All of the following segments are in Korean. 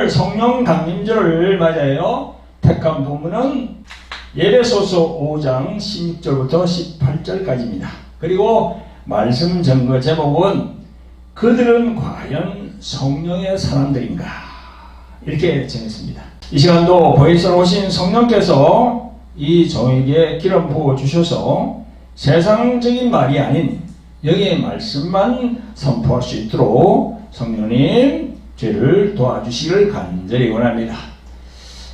성령 강림절을 맞아요. 택한 본문은 에베소서 5장 16절부터 18절까지입니다. 그리고 말씀 전거 제목은 그들은 과연 성령의 사람들인가 이렇게 정했습니다. 이 시간도 보혜사로 오신 성령께서 이 종에게 기름 부어 주셔서 세상적인 말이 아닌 여기의 말씀만 선포할 수 있도록 성령님 죄를 도와주시기를 간절히 원합니다.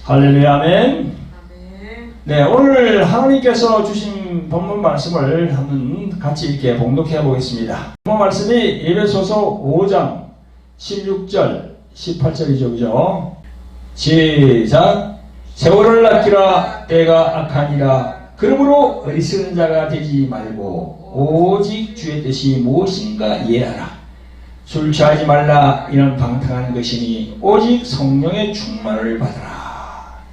할렐루야 아멘. 네, 오늘 하나님께서 주신 본문 말씀을 한번 같이 이렇게 봉독해 보겠습니다. 본문 말씀이 에베소서 5장 16절 18절이죠. 그죠? 시작. 세월을 아끼라 때가 악하니라. 그러므로 어리석은 자가 되지 말고 오직 주의 뜻이 무엇인가 이해하라. 술 취하지 말라. 이는 방탕한 것이니 오직 성령의 충만을 받아라.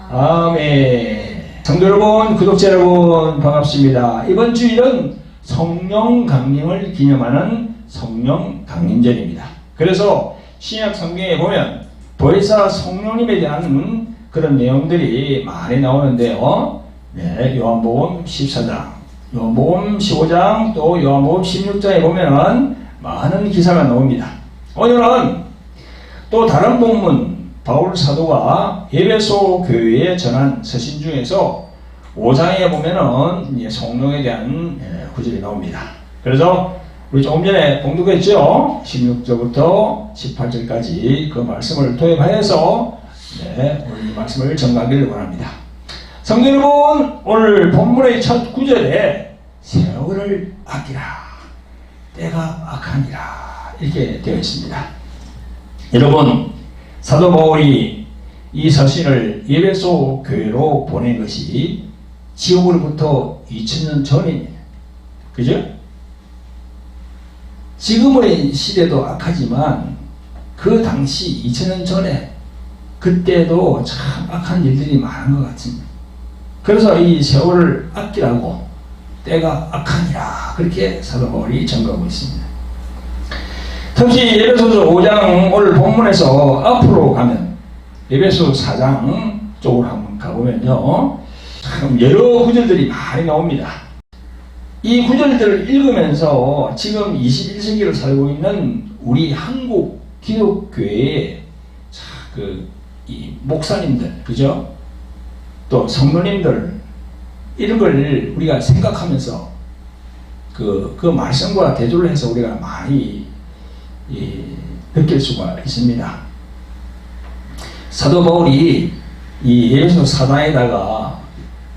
아멘. 성도 여러분, 구독자 여러분 반갑습니다. 이번 주일은 성령 강림을 기념하는 성령 강림절입니다. 그래서 신약 성경에 보면 보혜사 성령님에 대한 그런 내용들이 많이 나오는데요. 네, 요한복음 14장, 요한복음 15장, 또 요한복음 16장에 보면은 많은 기사가 나옵니다. 오늘은 또 다른 본문 바울 사도가 에베소 교회에 전한 서신 중에서 5장에 보면은 성령에 대한 구절이 나옵니다. 그래서 우리 조금 전에 봉독했죠. 16절부터 18절까지 그 말씀을 도입하여서 오늘 이 말씀을 전하기를 원합니다. 성도 여러분, 오늘 본문의 첫 구절에 세월을 아끼라, 때가 악하니라 이렇게 되어 있습니다. 여러분, 사도 바울이 이 서신을 에베소 교회로 보낸 것이 지금으로부터 2000년 전입니다. 그죠? 지금의 시대도 악하지만 그 당시 2000년 전에 그때도 참 악한 일들이 많은 것 같습니다. 그래서 이 세월을 아끼라고 때가 악하니라 그렇게 사도 바울이 전가하고 있습니다. 특히 에베소서 5장 오늘 본문에서 앞으로 가면 에베소 4장 쪽으로 한번 가보면요, 참 여러 구절들이 많이 나옵니다. 이 구절들을 읽으면서 지금 21세기를 살고 있는 우리 한국 기독교회의 이 목사님들, 그죠? 또 성도님들 이런 걸 우리가 생각하면서 그 말씀과 대조를 해서 우리가 많이 느낄 수가 있습니다. 사도 바울이 이 에베소 4장에다가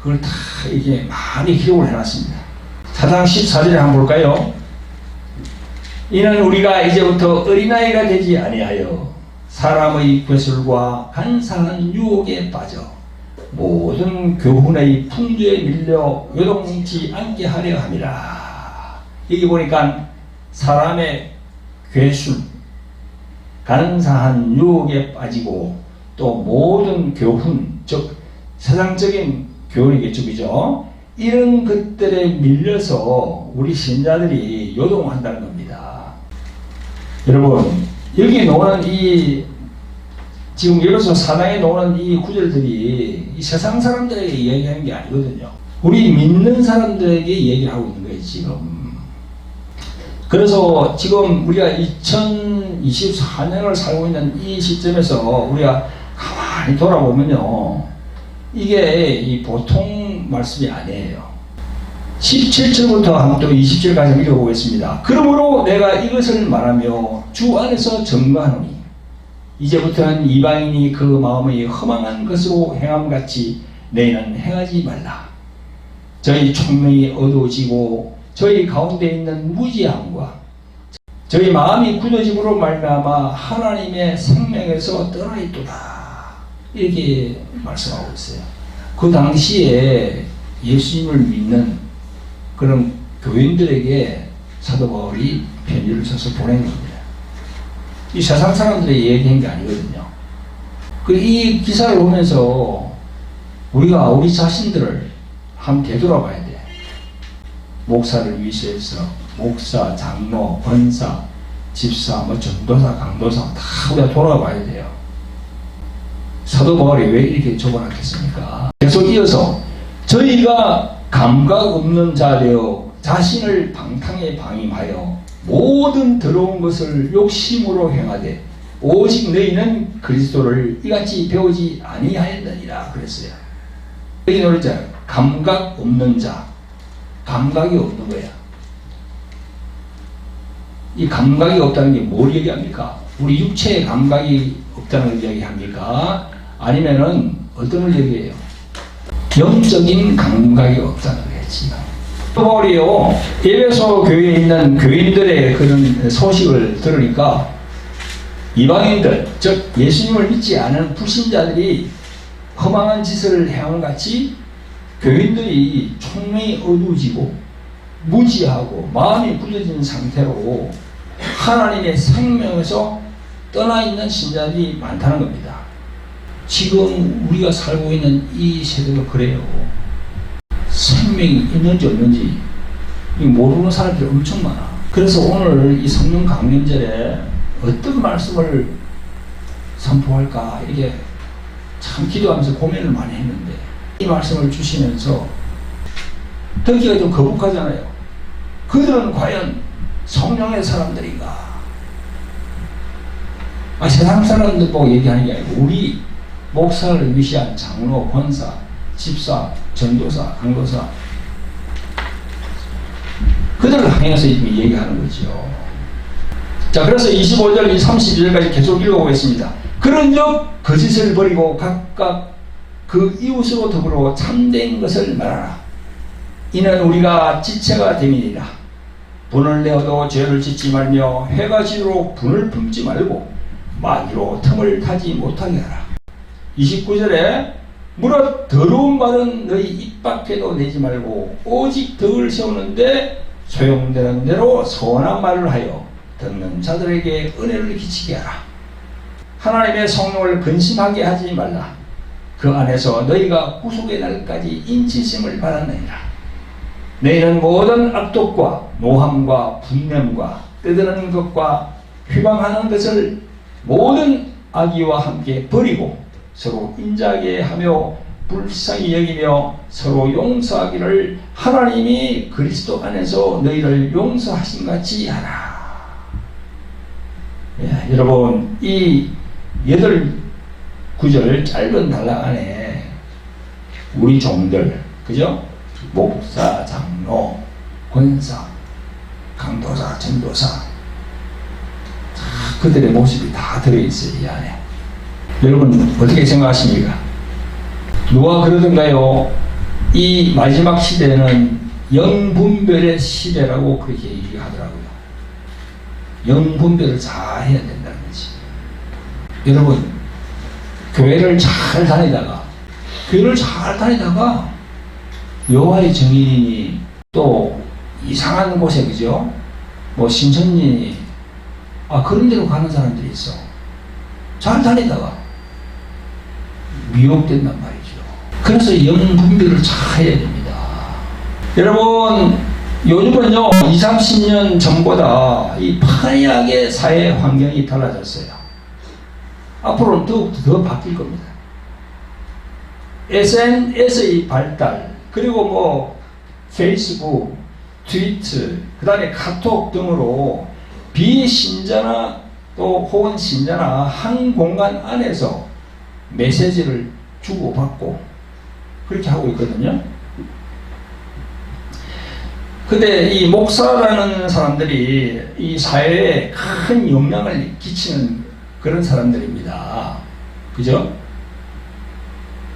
그걸 다 이게 많이 기록을 해놨습니다. 4장 14절에 한번 볼까요? 이는 우리가 이제부터 어린아이가 되지 아니하여 사람의 괴술과 간사한 유혹에 빠져 모든 교훈의 풍조에 밀려 요동치 않게 하려 함이라. 여기 보니까 사람의 괴술, 간사한 유혹에 빠지고 또 모든 교훈, 즉 세상적인 교훈이겠죠, 그죠? 이런 것들에 밀려서 우리 신자들이 요동한다는 겁니다. 여러분, 여기 나오는 지금 에베소 4장에 나오는 이 구절들이 이 세상 사람들에게 얘기하는 게 아니거든요. 우리 믿는 사람들에게 얘기를 하고 있는 거예요, 지금. 그래서 지금 우리가 2024년을 살고 있는 이 시점에서 우리가 가만히 돌아보면요, 이게 이 보통 말씀이 아니에요. 17절부터 한번 또 20절까지 읽어보겠습니다. 그러므로 내가 이것을 말하며 주 안에서 증거하노니 이제부터는 이방인이 그 마음의 허망한 것으로 행함같이 너희는 행하지 말라. 저희 총명이 어두워지고 저희 가운데 있는 무지함과 저희 마음이 굳어짐으로 말미암아 하나님의 생명에서 떠나 있도다. 이렇게 말씀하고 있어요. 그 당시에 예수님을 믿는 그런 교인들에게 사도 바울이 편지를 써서 보낸 겁니다. 이 세상 사람들이 얘기한 게 아니거든요. 이 기사를 보면서 우리가 우리 자신들을 한번 되돌아봐야 돼. 목사를 위시해서 목사, 장로, 권사, 집사, 전도사, 강도사 다 우리가 돌아봐야 돼요. 사도 바울이 왜 이렇게 적어놨겠습니까? 계속 이어서 저희가 감각 없는 자 되어 자신을 방탕에 방임하여 모든 더러운 것을 욕심으로 행하되 오직 너희는 그리스도를 이같이 배우지 아니하였느니라 그랬어요. 여기 노래자 감각 없는 자, 감각이 없는 거야. 이 감각이 없다는 게 뭘 얘기합니까? 우리 육체의 감각이 없다는 걸 얘기합니까? 아니면은 어떤 걸 얘기해요? 영적인 감각이 없다는 거겠지. 바울이요, 에베소 교회에 있는 교인들의 그런 소식을 들으니까 이방인들, 즉 예수님을 믿지 않은 불신자들이 허망한 짓을 해온 같이 교인들이 총명이 어두워지고 무지하고 마음이 굳어진 상태로 하나님의 생명에서 떠나 있는 신자들이 많다는 겁니다. 지금 우리가 살고 있는 이 세대가 그래요. 생명이 있는지 없는지 모르는 사람들이 엄청 많아. 그래서 오늘 이 성령 강림절에 어떤 말씀을 선포할까 이게 참 기도하면서 고민을 많이 했는데 이 말씀을 주시면서 듣기가 좀 거북하잖아요. 그들은 과연 성령의 사람들인가? 세상 사람들 보고 얘기하는 게 아니고 우리 목사를 위시한 장로, 권사, 집사, 전도사, 강도사 그들을 향해서 얘기하는 거죠. 자, 그래서 25절, 32절까지 계속 읽어보겠습니다. 그런즉 거짓을 버리고 각각 그 이웃으로 더불어 참된 것을 말하라. 이는 우리가 지체가 됨이니라. 분을 내어도 죄를 짓지 말며 해가 지도록 분을 품지 말고 마귀로 틈을 타지 못하게 하라. 29절에 무릇 더러운 말은 너희 입 밖에도 내지 말고 오직 덕을 세우는데 소용되는 대로 선한 말을 하여 듣는 자들에게 은혜를 끼치게 하라. 하나님의 성령을 근심하게 하지 말라. 그 안에서 너희가 구속의 날까지 인치심을 받았느니라. 너희는 모든 악독과 노함과 분냄과 떠드는 것과 휘방하는 것을 모든 악의와 함께 버리고 서로 인자하게 하며 불쌍히 여기며 서로 용서하기를 하나님이 그리스도 안에서 너희를 용서하신 같이 하라. 예, 여러분 이 8구절 짧은 단락 안에 우리 종들, 그죠? 목사, 장로, 권사, 강도사, 전도사 그들의 모습이 다 들어있어요. 이 안에. 여러분 어떻게 생각하십니까? 누가 그러던가요? 이 마지막 시대는 영분별의 시대라고 그렇게 얘기하더라고요. 영분별을 잘 해야 된다는 거지. 여러분 교회를 잘 다니다가 여호와의 증인이 또 이상한 곳에, 그죠? 뭐 신천지 그런 데로 가는 사람들이 있어. 잘 다니다가 미혹된단 말이죠. 그래서 영분별을 잘 해야 됩니다. 여러분 요즘은요 20, 30년 전보다 이 판이하게 사회 환경이 달라졌어요. 앞으로는 더 바뀔 겁니다. SNS의 발달, 그리고 뭐 페이스북, 트위터, 그 다음에 카톡 등으로 비신자나 또 혹은 신자나 한 공간 안에서 메시지를 주고받고 그렇게 하고 있거든요. 근데 이 목사라는 사람들이 이 사회에 큰 영향을 끼치는 그런 사람들입니다. 그죠?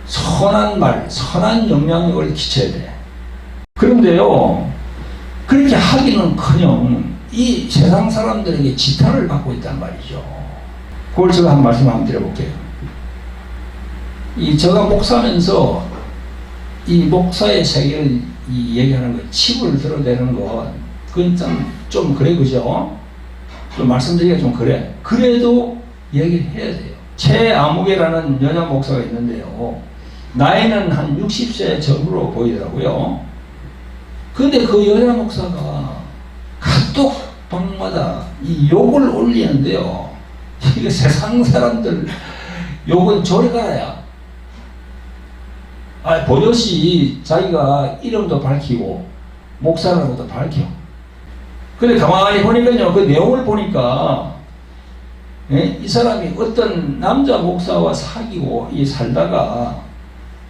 선한 말, 선한 영향력을 끼쳐야 돼. 그런데요, 그렇게 하기는커녕 이 세상 사람들에게 지탄을 받고 있단 말이죠. 그걸 제가 한 말씀 한번 드려볼게요. 제가 목사면서 이 목사의 세계를 얘기하는 거, 칩을 들어대는 건 그건 좀 그래, 그죠? 좀 말씀드리기가 좀 그래. 그래도 얘기를 해야 돼요. 최아무개라는 여자 목사가 있는데요. 나이는 한 60세 전후로 보이더라고요. 근데 그 여자 목사가 카톡방마다 이 욕을 올리는데요. 이게 세상 사람들 욕은 저리 가라야. 버젓이 자기가 이름도 밝히고 목사라고도 밝혀. 근데 가만히 보니까요, 그 내용을 보니까 이 사람이 어떤 남자 목사와 사귀고 살다가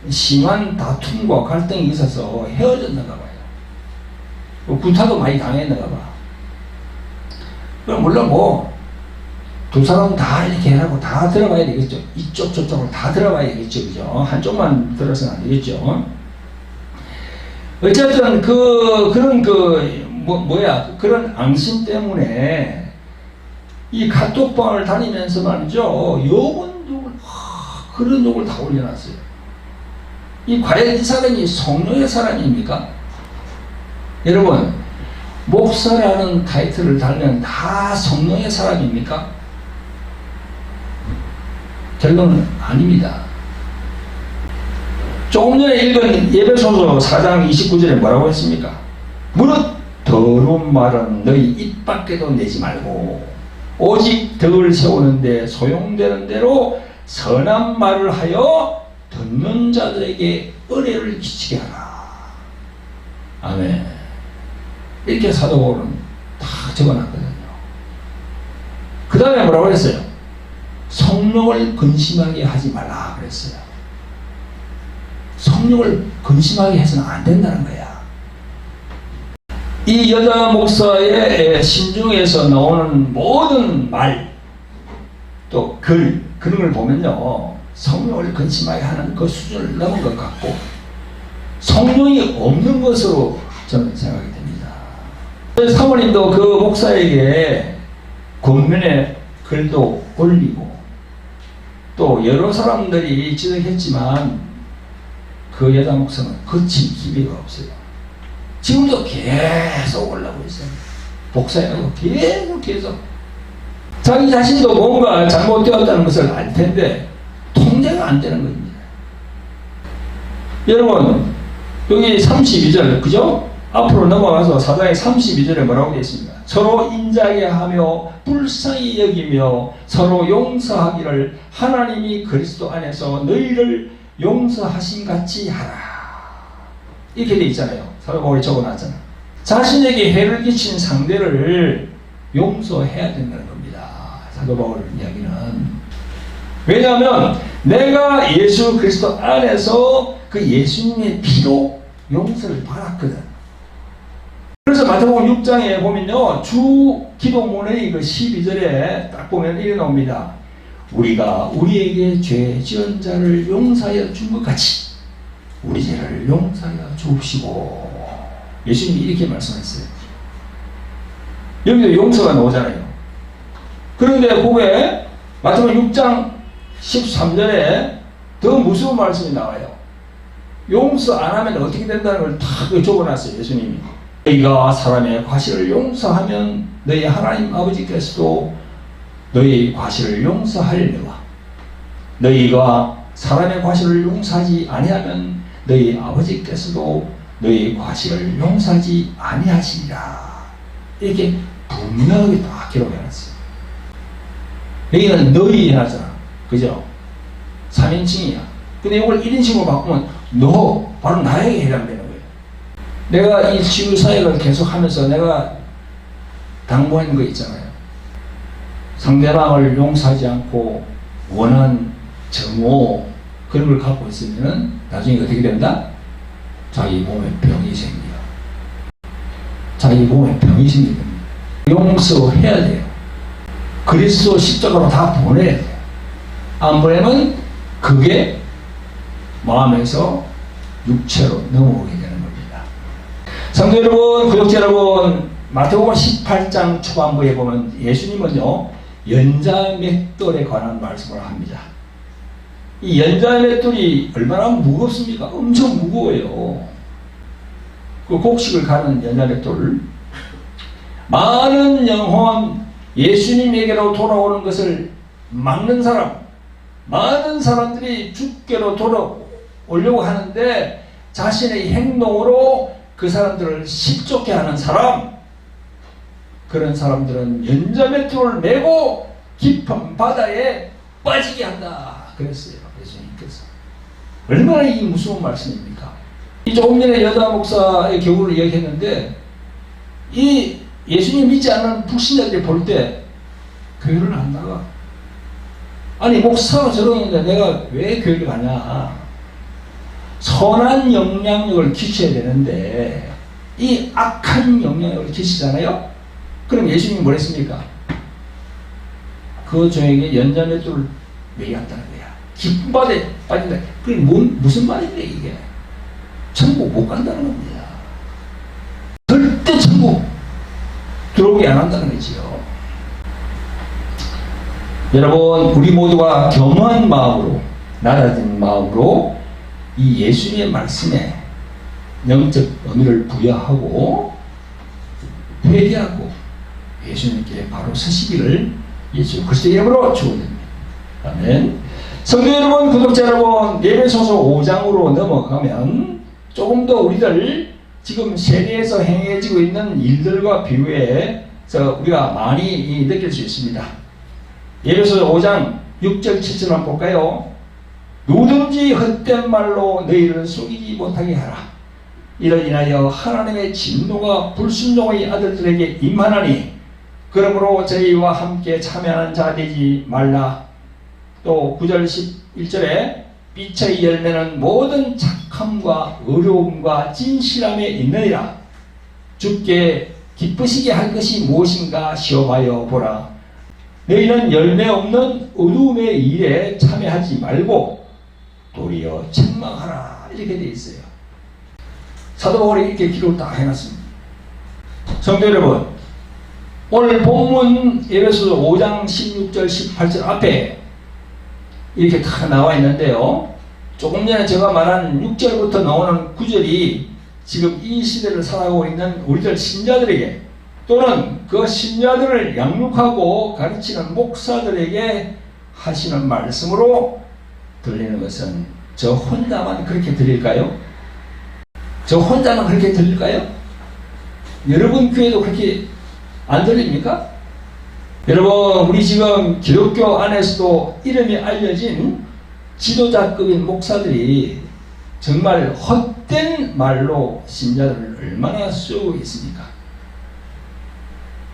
심한 다툼과 갈등이 있어서 헤어졌나가 봐요. 구타도 많이 당했나가 봐. 그럼 물론 뭐 두 사람 다 이렇게 하고 다 들어가야 되겠죠. 이쪽 저쪽을 다 들어가야 되겠죠. 그죠? 한쪽만 들어서는 안 되겠죠. 어쨌든 그런 앙심 때문에 이 카톡방을 다니면서 말이죠. 그런 욕을 다 올려놨어요. 과연 이 사람이 성령의 사람입니까? 여러분, 목사라는 타이틀을 달면 다 성령의 사람입니까? 결론은 아닙니다. 조금 전에 읽은 에베소서 4장 29절에 뭐라고 했습니까? 무릇 더러운 말은 너희 입 밖에도 내지 말고 오직 덕을 세우는데 소용되는 대로 선한 말을 하여 듣는 자들에게 은혜를 끼치게 하라. 아멘. 이렇게 사도 바울은 다 적어놨거든요. 그 다음에 뭐라고 했어요? 성령을 근심하게 하지 말라 그랬어요. 성령을 근심하게 해서는 안 된다는 거야. 이 여자 목사의 신중에서 나오는 모든 말, 또 글, 그런 걸 보면요, 성령을 근심하게 하는 그 수준을 넘은 것 같고 성령이 없는 것으로 저는 생각이 됩니다. 사모님도 그 목사에게 권면의 글도 올리고 또 여러 사람들이 지적했지만 그 여자 목사는 거친 기미가 없어요. 지금도 계속 올라오고 있어요. 복사해가지고 계속 자기 자신도 뭔가 잘못되었다는 것을 알 텐데 통제가 안 되는 겁니다. 여러분, 여기 32절, 그죠? 앞으로 넘어가서 4장의 32절에 뭐라고 되어 있습니까? 서로 인자하게 하며 불쌍히 여기며 서로 용서하기를 하나님이 그리스도 안에서 너희를 용서하신 같이 하라. 이렇게 되어 있잖아요. 사도 바울이 적어놨잖아요. 자신에게 해를 끼친 상대를 용서해야 된다는 겁니다. 사도 바울 이야기는. 왜냐하면 내가 예수 그리스도 안에서 그 예수님의 피로 용서를 받았거든. 그래서 마태복음 6장에 보면요, 주 기도문의 그 12절에 딱 보면 이래 나옵니다. 우리가 우리에게 죄 지은 자를 용서하여 준 것 같이 우리 죄를 용서하여 주옵시고. 예수님이 이렇게 말씀했어요. 여기도 용서가 나오잖아요. 그런데 그게 마태복음 6장 13절에 더 무서운 말씀이 나와요. 용서 안 하면 어떻게 된다는 걸 다 적어놨어요. 예수님이. 너희가 사람의 과실을 용서하면 너희 하나님 아버지께서도 너희 과실을 용서하려니와 너희가 사람의 과실을 용서하지 아니하면 너희 아버지께서도 너희 과실을 용서하지 아니하시리라. 이렇게 분명하게 다 기록해놨어요. 여기는 너희 하잖아. 그죠? 3인칭이야. 근데 이걸 1인칭으로 바꾸면 너, 바로 나에게 해당되는 거예요. 내가 이 치유사역을 계속 하면서 내가 당부한 거 있잖아요. 상대방을 용서하지 않고 원한 정오 그런 걸 갖고 있으면 나중에 어떻게 된다? 자기 몸에 병이 생겨. 자기 몸에 병이 생깁니다. 용서해야 돼요. 그리스도 십자가로 다 보내야 돼요. 안 보내면 그게 마음에서 육체로 넘어오게 되는 겁니다. 성도 여러분, 구독자 여러분, 마태복음 18장 초반부에 보면 예수님은요, 연자맷돌에 관한 말씀을 합니다. 이 연자맷돌이 얼마나 무겁습니까? 엄청 무거워요. 그 곡식을 가는 연자맷돌. 많은 영혼 예수님에게로 돌아오는 것을 막는 사람, 많은 사람들이 주께로 돌아오려고 하는데 자신의 행동으로 그 사람들을 실족해 하는 사람, 그런 사람들은 연자맷돌을 메고 깊은 바다에 빠지게 한다. 그랬어요. 예수님께서. 얼마나 이 무서운 말씀입니까? 이 조금 전에 여자 목사의 경우를 이야기했는데, 이 예수님 믿지 않는 불신자들이 볼 때 교회를 안 나가. 아니 목사가 저러는데 내가 왜 교회를 가냐. 선한 영향력을 끼쳐야 되는데 이 악한 영향력을 끼치잖아요. 그럼 예수님이 뭘 했습니까? 그 종에게 연자맷돌을 매겼다는 거야. 기쁜 바다에 빠진다. 그게 무슨 말인데 이게? 천국 못 간다는 겁니다. 절대 천국 들어오게 안 한다는 거지요. 여러분, 우리 모두가 겸허한 마음으로, 낮아진 마음으로 이 예수님의 말씀에 영적 의미를 부여하고 회개하고 예수님께 바로 서시기를 예수 그리스도의 이름으로 축원드립니다. 아멘. 성도 여러분, 구독자 여러분, 에베소서 5장으로 넘어가면 조금 더 우리들 지금 세계에서 행해지고 있는 일들과 비교해서 우리가 많이 느낄 수 있습니다. 에베소서 5장 6절 7절 한번 볼까요? 누구든지 헛된 말로 너희를 속이지 못하게 하라. 이를 인하여 하나님의 진노가 불순종의 아들들에게 임하나니 그러므로 저희와 함께 참여하는 자 되지 말라. 또 9절 11절에 빛의 열매는 모든 착함과 의로움과 진실함에 있느니라. 주께 기쁘시게 할 것이 무엇인가 시험하여 보라. 너희는 열매 없는 어두움의 일에 참여하지 말고 도리어 책망하라. 이렇게 되어 있어요. 사도 바울이 이렇게 기록을 딱 해놨습니다. 성도 여러분, 오늘 본문 에베소서 5장 16절 18절 앞에 이렇게 다 나와 있는데요. 조금 전에 제가 말한 6절부터 나오는 9절이 지금 이 시대를 살아가고 있는 우리들 신자들에게 또는 그 신자들을 양육하고 가르치는 목사들에게 하시는 말씀으로 들리는 것은 저 혼자만 그렇게 들릴까요? 저 혼자만 그렇게 들릴까요? 여러분 교회도 그렇게 안 들립니까? 여러분, 우리 지금 기독교 안에서도 이름이 알려진 지도자급인 목사들이 정말 헛된 말로 신자들을 얼마나 쏘고 있습니까?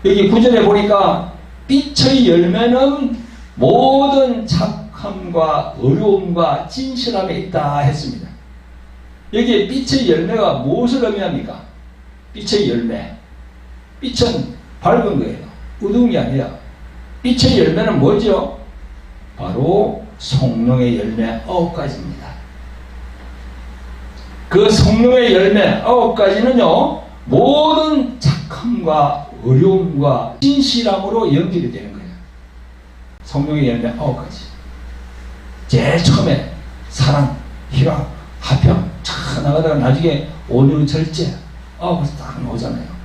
여기 9절에 보니까 빛의 열매는 모든 착함과 어려움과 진실함에 있다 했습니다. 여기에 빛의 열매가 무엇을 의미합니까? 빛의 열매. 빛은 밝은 거예요. 어두움이 아니라. 빛의 열매는 뭐죠? 바로 성령의 열매 9가지입니다. 그 성령의 열매 9가지는요, 모든 착함과 어려움과 진실함으로 연결이 되는 거예요. 성령의 열매 9가지. 제일 처음에 사랑, 희락, 화평 차 나가다가 나중에 온유, 절제 딱 나오잖아요.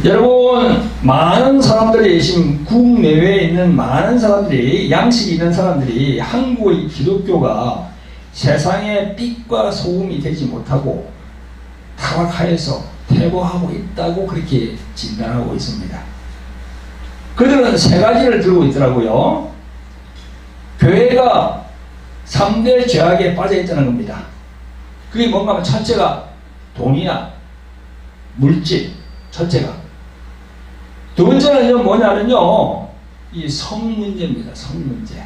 여러분, 많은 사람들이 지금 국내외에 있는 많은 사람들이, 양식이 있는 사람들이 한국의 기독교가 세상의 빛과 소금이 되지 못하고 타락하여서 퇴보하고 있다고 그렇게 진단하고 있습니다. 그들은 세 가지를 들고 있더라고요. 교회가 3대 죄악에 빠져 있다는 겁니다. 그게 뭔가 하면 첫째가 돈이나 물질, 첫째가. 두 번째는 뭐냐면요, 이 성 문제입니다. 성 문제.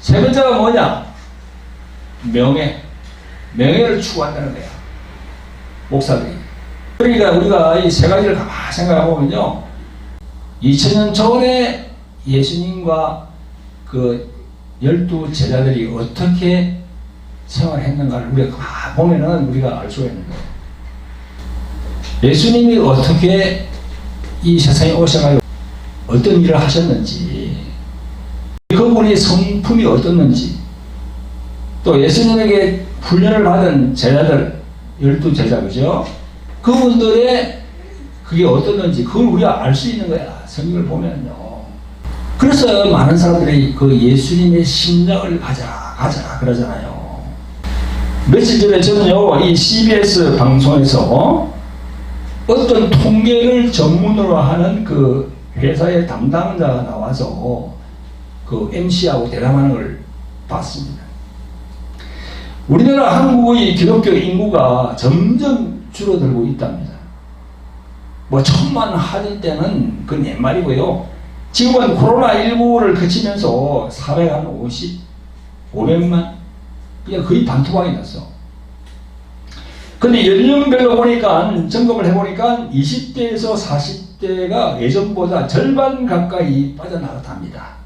세 번째가 뭐냐? 명예. 명예를 추구한다는 거야. 목사들이. 그러니까 우리가 이 세 가지를 가만히 생각해 보면요, 2000년 전에 예수님과 그 12 제자들이 어떻게 생활했는가를 우리가 가만히 보면은 우리가 알 수가 있는 거예요. 예수님이 어떻게 이 세상에 오셔가지고 어떤 일을 하셨는지, 그분의 성품이 어떻는지, 또 예수님에게 훈련을 받은 제자들, 12 제자, 그죠? 그분들의 그게 어떻는지, 그걸 우리가 알 수 있는 거야. 성경을 보면요. 그래서 많은 사람들이 그 예수님의 심령을 가자 그러잖아요. 며칠 전에 저는요, 이 CBS 방송에서 어떤 통계를 전문으로 하는 그 회사의 담당자가 나와서 그 MC하고 대담하는 걸 나왔습니다. 우리나라 한국의 기독교 인구가 점점 줄어들고 있답니다. 뭐 1000만 하던 때는 그건 옛말이고요. 지금은 코로나19를 거치면서 450, 500만, 그냥 거의 반토막이 났어. 근데 연령별로 보니까, 점검을 해보니까 20대에서 40대가 예전보다 절반 가까이 빠져나갔답니다.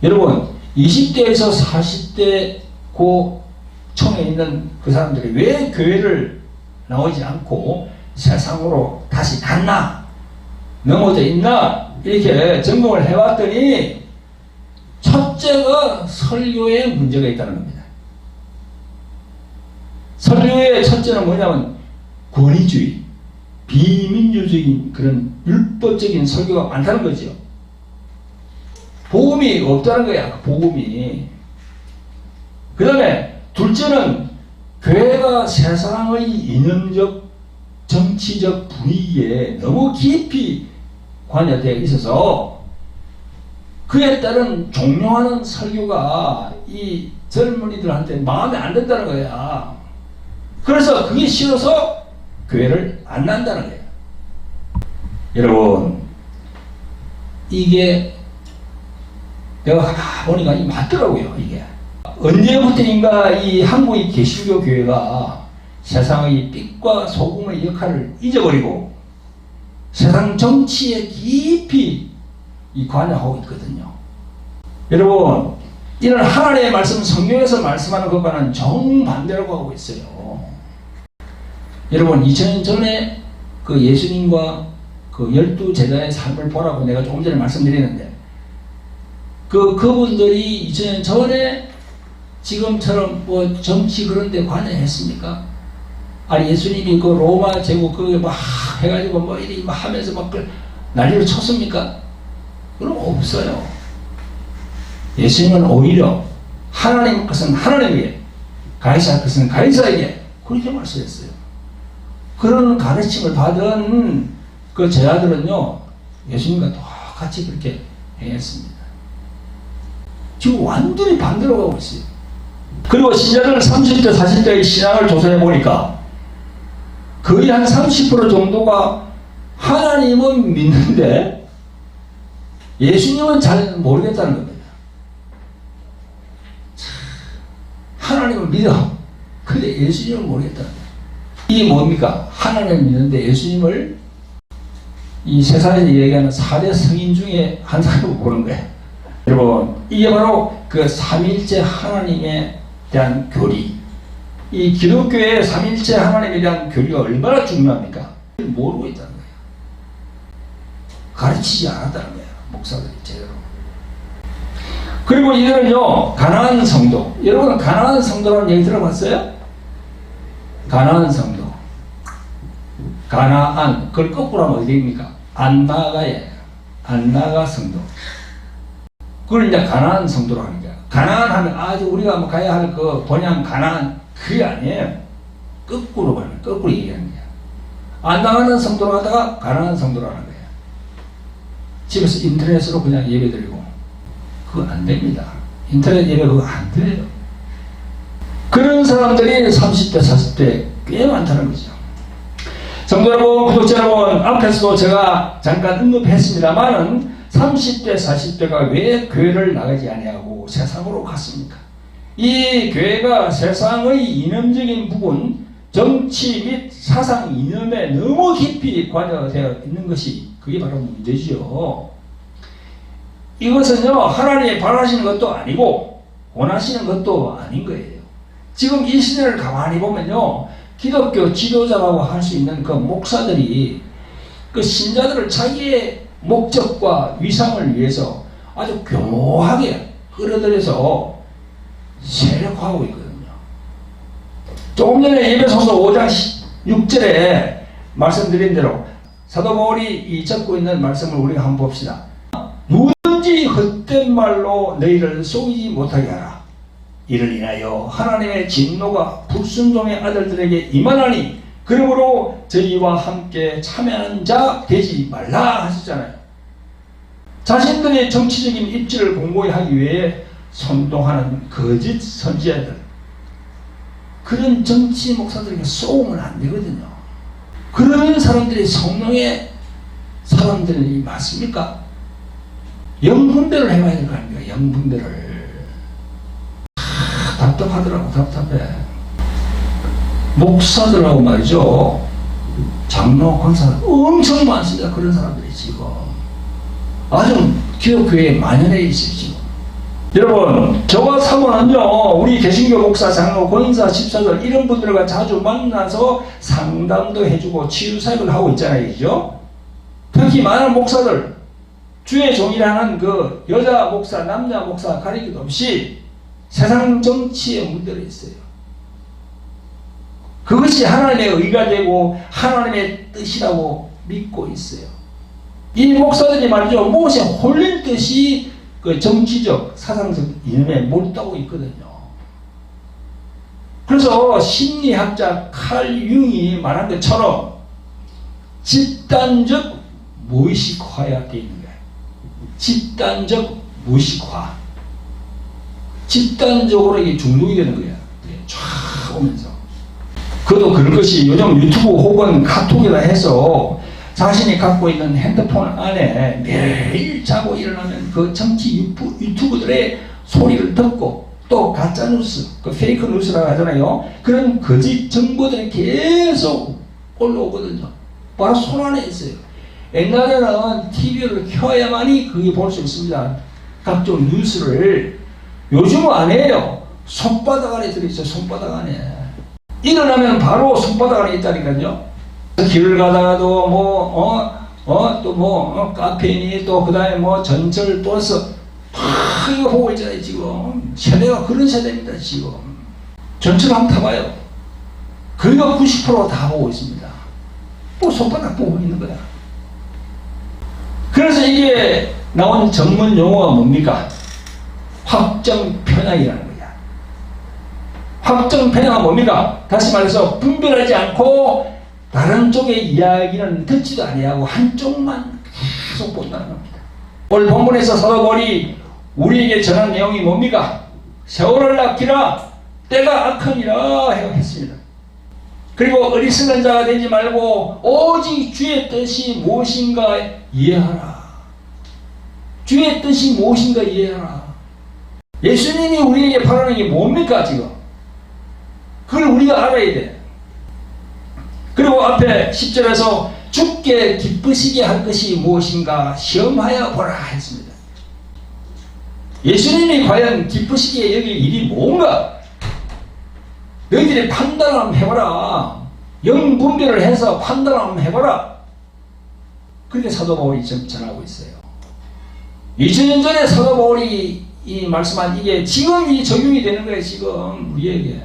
여러분, 20대에서 40대 고청에 있는 그 사람들이 왜 교회를 나오지 않고 세상으로 다시 갔나? 넘어져 있나? 이렇게 점검을 해봤더니 첫째가 설교에 문제가 있다는 겁니다. 설교의 첫째는 뭐냐면 권위주의, 비민주적인 그런 율법적인 설교가 많다는 거죠. 복음이 없다는 거야, 복음이. 그 다음에 둘째는 교회가 세상의 이념적, 정치적 분위기에 너무 깊이 관여되어 있어서 그에 따른 종용하는 설교가 이 젊은이들한테 마음에 안 든다는 거야. 그래서 그게 싫어서 교회를 안 난다는 거예요. 여러분, 이게 내가 보니까 맞더라고요. 이게 언제부터인가 이 한국의 개신교 교회가 세상의 빛과 소금의 역할을 잊어버리고 세상 정치에 깊이 관여하고 있거든요. 여러분, 이런 하나님의 말씀, 성경에서 말씀하는 것과는 정반대라고 하고 있어요. 여러분, 2000년 전에 그 예수님과 그 12제자의 삶을 보라고 내가 조금 전에 말씀드리는데, 그분들이 2000년 전에 지금처럼 뭐 정치 그런 데 관여했습니까? 아니, 예수님이 그 로마 제국 그게 막 해가지고 뭐 이리 막 하면서 막 난리를 쳤습니까? 그럼 없어요. 예수님은 오히려 하나님 것은 하나님에게, 가이사 것은 가이사에게 그렇게 말씀했어요. 그런 가르침을 받은 그 제자들은요, 예수님과 똑같이 그렇게 행했습니다. 지금 완전히 반대로 가고 있어요. 그리고 신자들 30대, 40대의 신앙을 조사해 보니까 거의 한 30% 정도가 하나님은 믿는데 예수님은 잘 모르겠다는 겁니다. 하나님을 믿어. 근데 예수님을 모르겠다는 거예요. 이게 뭡니까? 하나님을 믿는데 예수님을 이 세상에서 얘기하는 4대 성인 중에 한 사람으로 보는 거예요. 여러분, 이게 바로 그 삼일째 하나님에 대한 교리. 이 기독교의 삼일째 하나님에 대한 교리가 얼마나 중요합니까? 모르고 있다는 거예요. 가르치지 않았다는 거예요. 목사들이 제대로. 그리고 이들은요, 가나안 성도. 여러분, 가나안 성도라는 얘기 들어봤어요? 가나안 성도. 가나안. 그걸 거꾸로 하면 어디입니까? 안나가에. 안나가 성도. 그걸 이제 가나안 성도로 하는 거야. 가나안 하면 아주 우리가 뭐 가야 할 그 본향 가나안. 그게 아니에요. 거꾸로 가는, 거꾸로 얘기하는 거야. 안 나가는 성도로 하다가 가나안 성도로 하는 거야. 집에서 인터넷으로 그냥 예배 드리고. 그거 안 됩니다. 인터넷 예배 그거 안 돼요. 그런 사람들이 30대, 40대 꽤 많다는 거죠. 성도 여러분, 구독자 여러분, 앞에서도 제가 잠깐 언급했습니다만은 30대, 40대가 왜 교회를 나가지 아니하고 세상으로 갔습니까? 이 교회가 세상의 이념적인 부분, 정치 및 사상 이념에 너무 깊이 관여되어 있는 것이 그게 바로 문제죠. 이것은요, 하나님이 바라시는 것도 아니고 원하시는 것도 아닌 거예요. 지금 이 시대를 가만히 보면요, 기독교 지도자라고 할 수 있는 그 목사들이 그 신자들을 자기의 목적과 위상을 위해서 아주 교묘하게 끌어들여서 세력화하고 있거든요. 조금 전에 에베소서 5장 6절에 말씀드린 대로 사도 바울이 이 적고 있는 말씀을 우리가 한번 봅시다. 누구든지 헛된 말로 너희를 속이지 못하게 하라. 이를 인하여 하나님의 진노가 불순종의 아들들에게 임하나니 그러므로 저희와 함께 참여하는 자 되지 말라 하셨잖아요. 자신들의 정치적인 입지를 공고히 하기 위해 선동하는 거짓 선지자들, 그런 정치 목사들에게 쏘면 안 되거든요. 그런 사람들이 성령의 사람들이 맞습니까? 영분별을 해봐야 될 거 아닙니까? 영분별을. 답답하더라고. 답답해. 목사들하고 말이죠, 장로, 권사 엄청 많습니다. 그런 사람들이 지금 아주 기독교에 만연해 있어요. 지금 여러분, 저와 사모는요, 우리 개신교 목사, 장로, 권사, 집사들 이런 분들과 자주 만나서 상담도 해주고 치유사역을 하고 있잖아요. 그죠? 특히 많은 목사들, 주의 종이라는 그 여자 목사, 남자 목사 가리기도 없이 세상 정치에 물들어 있어요. 그것이 하나님의 의가 되고 하나님의 뜻이라고 믿고 있어요. 이 목사들이 말이죠, 무엇에 홀린 듯이 그 정치적, 사상적 이념에 몰두하고 있거든요. 그래서 심리학자 칼 융이 말한 것처럼 집단적 무의식화가 되어 있는 거예요. 집단적 무의식화. 집단적으로 이게 중독이 되는 거예요. 쫙 오면서. 그것도 그런 것이 요즘 유튜브 혹은 카톡이라 해서 자신이 갖고 있는 핸드폰 안에 매일 자고 일어나면 그 정치 유튜브들의 소리를 듣고 또 가짜뉴스, 그 페이크 뉴스라고 하잖아요. 그런 거짓 정보들이 계속 올라오거든요. 바로 손 안에 있어요. 옛날에는 TV를 켜야만이 그게 볼 수 있습니다. 각종 뉴스를. 요즘은 안 해요. 손바닥 안에 들어있어요. 손바닥 안에. 일어나면 바로 손바닥 안에 있다니까요. 길을 가다가도 카페인이 또 그다음에 전철 버스 이거 보고 있잖아요. 지금 세대가 그런 세대입니다. 지금 전철 한번 타봐요. 거의가 90% 다 보고 있습니다. 또 손바닥 보고 있는 거야. 그래서 이게 나온 전문 용어가 뭡니까? 확정 편향이라는 거야. 확정 편향은 뭡니까? 다시 말해서 분별하지 않고 다른 쪽의 이야기는 듣지도 아니하고 한쪽만 계속 본다는 겁니다. 오늘 본문에서 사도 바울이 우리에게 전한 내용이 뭡니까? 세월을 아끼라, 때가 악하니라 했습니다. 그리고 어리석은 자가 되지 말고 오직 주의 뜻이 무엇인가 이해하라. 주의 뜻이 무엇인가 이해하라. 예수님이 우리에게 바라는 게 뭡니까 지금? 그걸 우리가 알아야 돼. 그리고 앞에 10절에서 주께 기쁘시게 할 것이 무엇인가 시험하여 보라 했습니다. 예수님이 과연 기쁘시게 여길 일이 뭔가? 너희들이 판단을 한번 해봐라. 영분별을 해서 판단을 한번 해봐라. 그렇게 사도 바울이 전하고 있어요. 2000년 전에 사도 바울이 이 말씀한 이게 지금 이 적용이 되는 거예요. 지금 우리에게.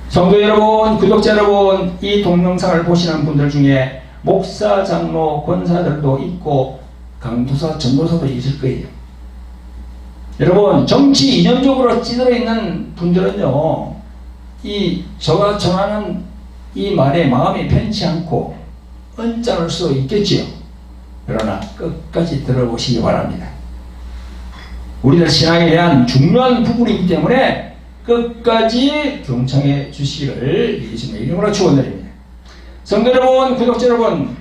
성도 여러분, 구독자 여러분, 이 동영상을 보시는 분들 중에 목사, 장로, 권사들도 있고 강도사, 전도사도 있을 거예요. 여러분, 정치 이념적으로 찌들어 있는 분들은요, 이 저가 전하는 이 말에 마음이 편치 않고 언짢을 수 있겠지요. 그러나 끝까지 들어보시기 바랍니다. 우리들 신앙에 대한 중요한 부분이기 때문에 끝까지 경청해 주시기를 예수님의 이름으로 축원드립니다. 성도 여러분, 구독자 여러분,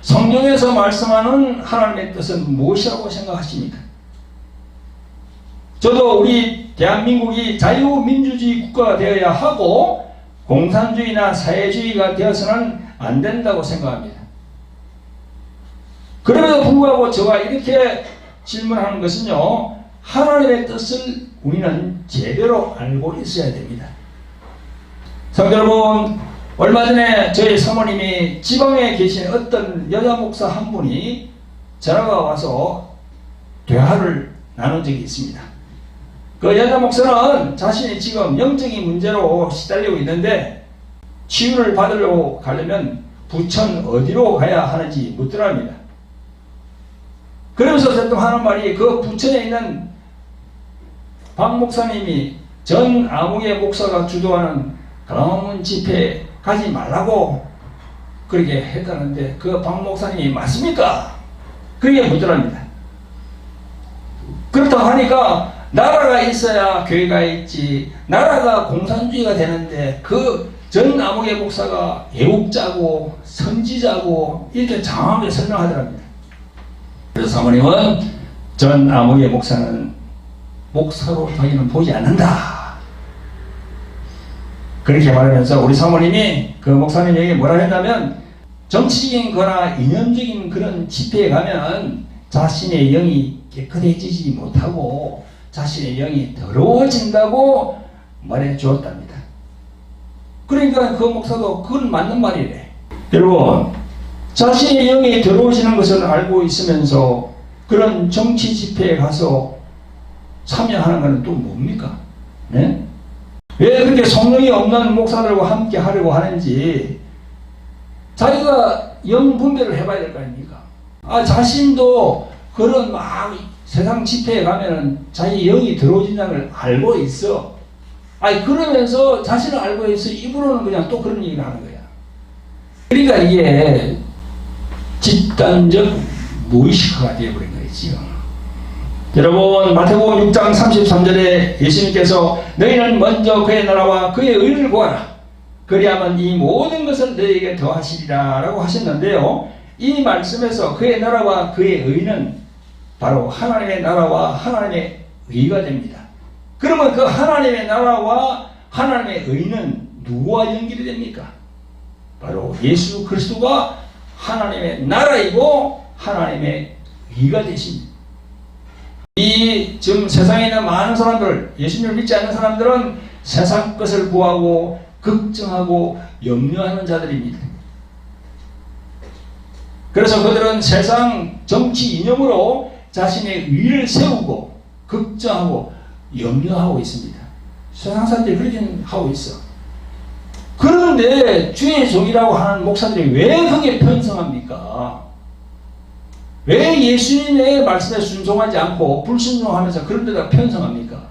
성경에서 말씀하는 하나님의 뜻은 무엇이라고 생각하십니까? 저도 우리 대한민국이 자유민주주의 국가가 되어야 하고 공산주의나 사회주의가 되어서는 안 된다고 생각합니다. 그럼에도 불구하고 제가 이렇게 질문하는 것은요, 하나님의 뜻을 우리는 제대로 알고 있어야 됩니다. 성도 여러분, 얼마 전에 저희 사모님이 지방에 계신 어떤 여자 목사 한 분이 전화가 와서 대화를 나눈 적이 있습니다. 그 여자 목사는 자신이 지금 영적인 문제로 시달리고 있는데 치유를 받으려고 가려면 부천 어디로 가야 하는지 묻더랍니다. 그러면서 대뜸 하는 말이 그 부천에 있는 박 목사님이 전 아무개 목사가 주도하는 강화문 집회에 가지 말라고 그렇게 했다는데 그 박 목사님이 맞습니까? 그렇게 묻더랍니다. 그렇다고 하니까 나라가 있어야 교회가 있지. 나라가 공산주의가 되는데 그 전 아무개 목사가 애국자고 선지자고 이렇게 장황하게 설명하더랍니다. 그래서 사모님은 전 아무개 목사는 목사로 저희는 보지 않는다. 그렇게 말하면서 우리 사모님이 그 목사님에게 뭐라 했냐면, 정치적인 거나 이념적인 그런 집회에 가면 자신의 영이 깨끗해지지 못하고 자신의 영이 더러워진다고 말해 주었답니다. 그러니까 그 목사도 그건 맞는 말이래. 여러분, 자신의 영이 더러워지는 것을 알고 있으면서 그런 정치 집회에 가서 참여하는 것은 또 뭡니까? 네? 왜 그렇게 성령이 없는 목사들과 함께 하려고 하는지 자기가 영 분별을 해봐야 될 거 아닙니까? 자신도 그런 막 세상 집회에 가면은 자기 영이 들어오진다는 걸 알고 있어. 그러면서 자신을 알고 있어. 입으로는 그냥 또 그런 얘기를 하는 거야. 그러니까 이게 집단적 무의식화가 되어버린 거지요. 여러분, 마태복음 6장 33절에 예수님께서 너희는 먼저 그의 나라와 그의 의를 구하라. 그리하면 이 모든 것을 너희에게 더하시리라 라고 하셨는데요. 이 말씀에서 그의 나라와 그의 의는 바로 하나님의 나라와 하나님의 의가 됩니다. 그러면 그 하나님의 나라와 하나님의 의는 누구와 연결이 됩니까? 바로 예수 그리스도가 하나님의 나라이고 하나님의 의가 되십니다. 지금 세상에 있는 많은 사람들, 예수님을 믿지 않는 사람들은 세상 것을 구하고 걱정하고 염려하는 자들입니다. 그래서 그들은 세상 정치 이념으로 자신의 의를 세우고 걱정하고 염려하고 있습니다. 세상 사람들이 그렇게 하고 있어. 그런데 주의 종이라고 하는 목사들이 왜 그게 편성합니까? 왜 예수님의 말씀에 순종하지 않고 불순종하면서 그런 데다 편성합니까?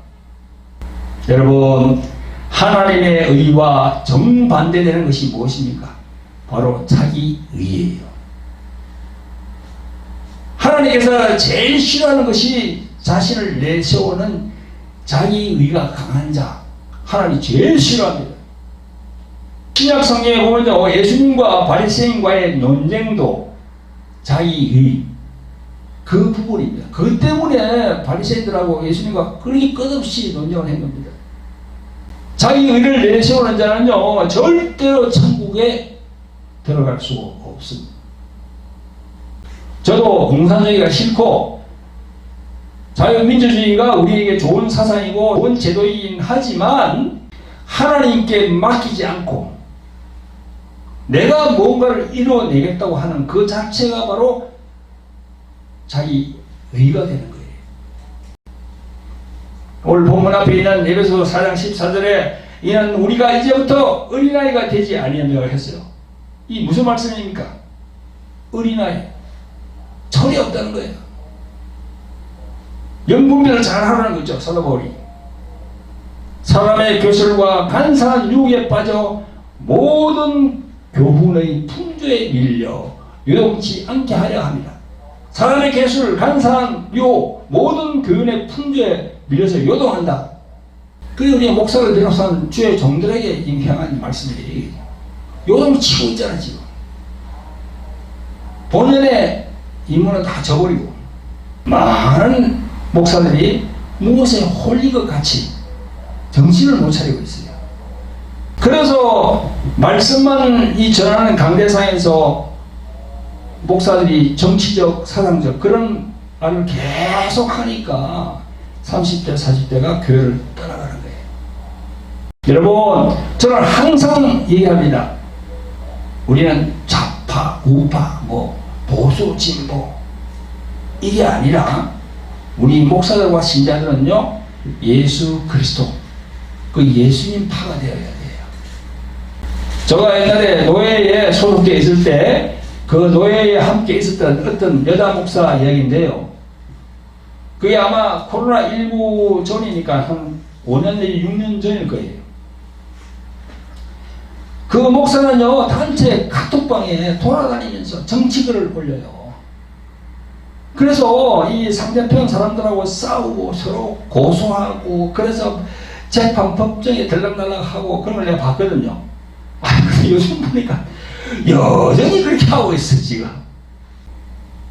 여러분, 하나님의 의와 정반대되는 것이 무엇입니까? 바로 자기 의예요. 하나님께서 제일 싫어하는 것이 자신을 내세우는 자기 의가 강한 자. 하나님이 제일 싫어합니다. 신약 성경에 보면요, 예수님과 바리새인과의 논쟁도 자기 의, 그 부분입니다. 그 때문에 바리새인들하고 예수님과 그렇게 끝없이 논쟁을 한 겁니다. 자기 의를 내세우는 자는요, 절대로 천국에 들어갈 수가 없습니다. 저도 공산주의가 싫고 자유민주주의가 우리에게 좋은 사상이고 좋은 제도이긴 하지만 하나님께 맡기지 않고 내가 뭔가를 이루어내겠다고 하는 그 자체가 바로 자기 의가 되는 거예요. 오늘 본문 앞에 있는 에베소 4장 14절에 이는 우리가 이제부터 어린아이가 되지 아니하며 했어요. 이 무슨 말씀입니까? 어린아이. 철이 없다는 거예요. 영분별을 잘 하라는 거죠. 사도 바울이. 사람의 교술과 간사한 유혹에 빠져 모든 교훈의 풍조에 밀려 요동치 않게 하려 합니다. 사람의 개술, 간사한 유혹, 모든 교훈의 풍조에 밀려서 요동한다. 그게 우리 목사를 비롯한 주의 종들에게 향한 말씀이에요. 요동치고 있잖아 지금. 본연의 임무는 다 저버리고 많은 목사들이 무엇에 홀린 것 같이 정신을 못 차리고 있어요. 그래서 말씀만 이 전하는 강대상에서 목사들이 정치적, 사상적 그런 말을 계속 하니까 30대, 40대가 교회를 떠나가는 거예요. 여러분, 저는 항상 얘기합니다. 우리는 좌파, 우파, 보수, 진보 이게 아니라 우리 목사들과 신자들은요, 예수 그리스도, 그 예수님 파가 되어야 돼요. 제가 옛날에 노예에 소속되어 있을 때 그 노예에 함께 있었던 어떤 여자 목사 이야기인데요. 그게 아마 코로나19 전이니까 한 5년 내지 6년 전일 거예요. 그 목사는요, 단체 카톡방에 돌아다니면서 정치글을 올려요. 그래서 이 상대편 사람들하고 싸우고 서로 고소하고 그래서 재판 법정에 들락날락하고 그런 걸 내가 봤거든요. 근데 요즘 보니까 여전히 그렇게 하고 있어 지금.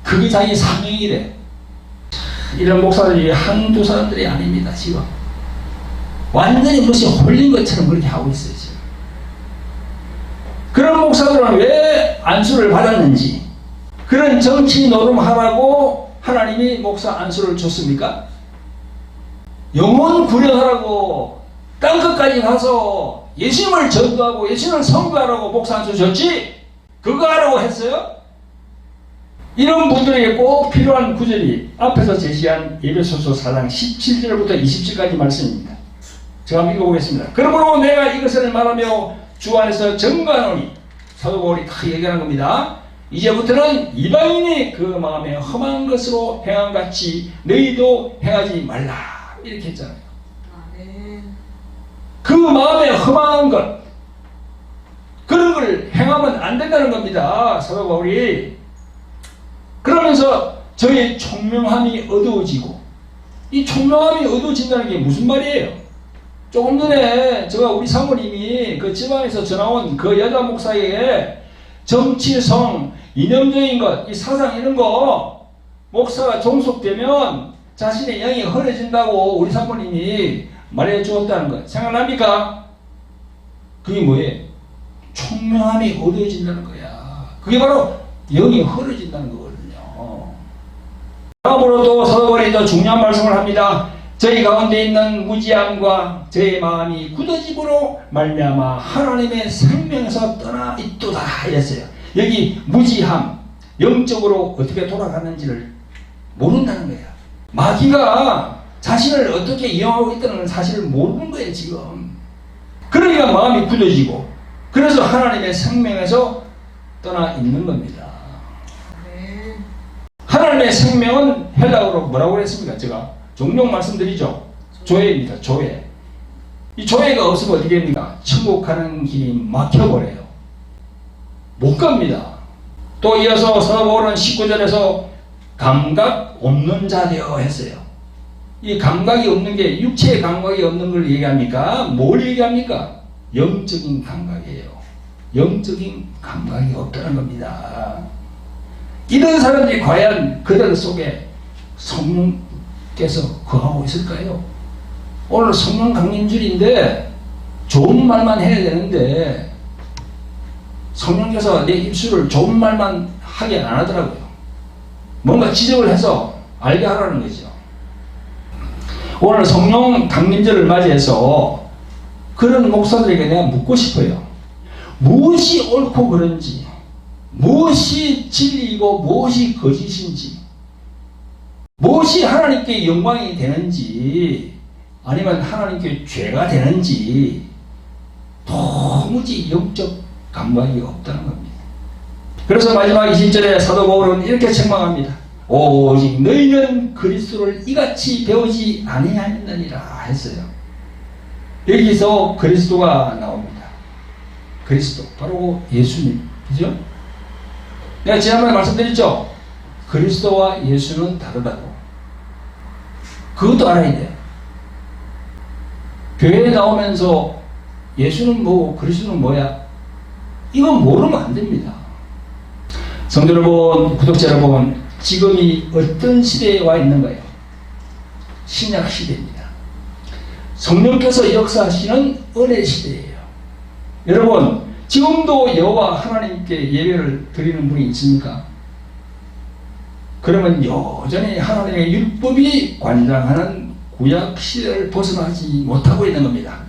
그게 자기 사명이래. 이런 목사들이 한두 사람들이 아닙니다 지금. 완전히 무슨 홀린 것처럼 그렇게 하고 있어요 지금. 그런 목사들은 왜 안수를 받았는지, 그런 정치 노름하라고 하나님이 목사 안수를 줬습니까? 영혼 구련하라고 땅끝까지 가서 예수님을 전도하고 예수님을 선교하라고 목사 안수 줬지? 그거 하라고 했어요? 이런 분들에게 꼭 필요한 구절이 앞에서 제시한 에베소서 4장 17절부터 20절까지 말씀입니다. 제가 한번 읽어보겠습니다. 그러므로 내가 이것을 말하며 주 안에서 증거하노니, 사도 바울이 다 얘기하는 겁니다. 이제부터는 이방인이 그 마음에 험한 것으로 행함같이 너희도 행하지 말라, 이렇게 했잖아요. 그 마음에 험한 것, 그런 걸 행하면 안 된다는 겁니다 사도 바울이. 그러면서 저의 총명함이 어두워지고, 이 총명함이 어두워진다는 게 무슨 말이에요? 조금 전에 제가 우리 사모님이 그 지방에서 전화온 그 여자 목사에게 정치성, 이념적인 것, 이 사상 이런 거 목사가 종속되면 자신의 영이 흐려진다고 우리 사모님이 말해 주었다는 것 생각납니까? 그게 뭐예요? 총명함이 어두워진다는 거야. 그게 바로 영이 흐려진다는 거거든요. 다음으로 또 사도 바울이 더 중요한 말씀을 합니다. 저희 가운데 있는 무지함과 저의 마음이 굳어짐으로 말미암아 하나님의 생명에서 떠나 있도다 했어요. 여기 무지함, 영적으로 어떻게 돌아가는지를 모른다는 거예요. 마귀가 자신을 어떻게 이용하고 있다는 사실을 모르는 거예요 지금. 그러니까 마음이 굳어지고, 그래서 하나님의 생명에서 떠나 있는 겁니다. 하나님의 생명은 헬라어로 뭐라고 했습니까? 제가 종종 말씀드리죠. 조회입니다. 조회. 이 조회가 없으면 어떻게 됩니까? 천국 가는 길이 막혀버려요. 못 갑니다. 또 이어서 사도 바울은 19절에서 감각 없는 자 되어 했어요. 이 감각이 없는 게 육체의 감각이 없는 걸 얘기합니까? 뭘 얘기합니까? 영적인 감각이에요. 영적인 감각이 없다는 겁니다. 이런 사람들이 과연 그들 속에 성령께서 거하고 있을까요? 오늘 성령 강림주일인데 좋은 말만 해야 되는데 성령께서 내 입술을 좋은 말만 하게 안 하더라고요. 뭔가 지적을 해서 알게 하라는 거죠. 오늘 성령 강림절을 맞이해서 그런 목사들에게 내가 묻고 싶어요. 무엇이 옳고 그른지, 무엇이 진리이고 무엇이 거짓인지, 무엇이 하나님께 영광이 되는지 아니면 하나님께 죄가 되는지 도무지 영적 감각이 없다는 겁니다. 그래서 마지막 20절에 사도 바울은 이렇게 책망합니다. 오직 너희는 그리스도를 이같이 배우지 아니하였느니라 했어요. 여기서 그리스도가 나옵니다. 그리스도, 바로 예수님, 그죠? 내가 지난번에 말씀드렸죠? 그리스도와 예수는 다르다고. 그것도 알아야 돼. 교회에 나오면서 예수는 뭐고 그리스도는 뭐야? 이건 모르면 안 됩니다. 성도 여러분, 구독자 여러분, 지금이 어떤 시대에 와 있는 거예요? 신약 시대입니다. 성령께서 역사하시는 은혜 시대예요. 여러분, 지금도 여호와 하나님께 예배를 드리는 분이 있습니까? 그러면 여전히 하나님의 율법이 관장하는 구약 시대를 벗어나지 못하고 있는 겁니다.